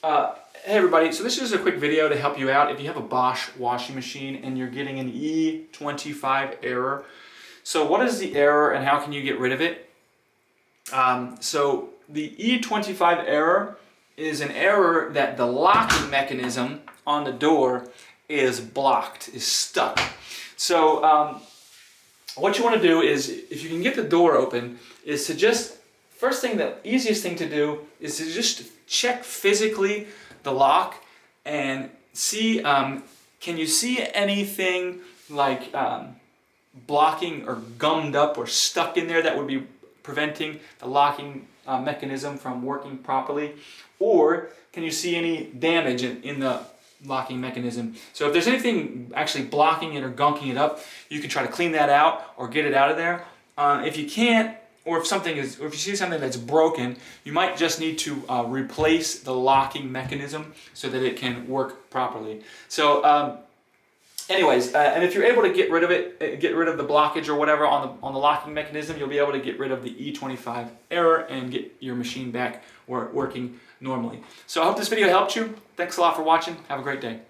Hey everybody, so this is a quick video to help you out if you have a Bosch washing machine and you're getting an E25 error. So what is the error and how can you get rid of it? So the E25 error is an error that the locking mechanism on the door is blocked, is stuck. So what you want to do is, if you can get the door open, is to first thing, the easiest thing to do is to just check physically the lock and see, can you see anything like blocking or gummed up or stuck in there that would be preventing the locking mechanism from working properly? Or can you see any damage in the locking mechanism? So if there's anything actually blocking it or gunking it up, you can try to clean that out or get it out of there. If you can't, or if you see something that's broken, you might just need to replace the locking mechanism so that it can work properly. So and if you're able to get rid of it, get rid of the blockage or whatever on the locking mechanism, you'll be able to get rid of the E25 error and get your machine back working normally. So I hope this video helped you. Thanks a lot for watching. Have a great day.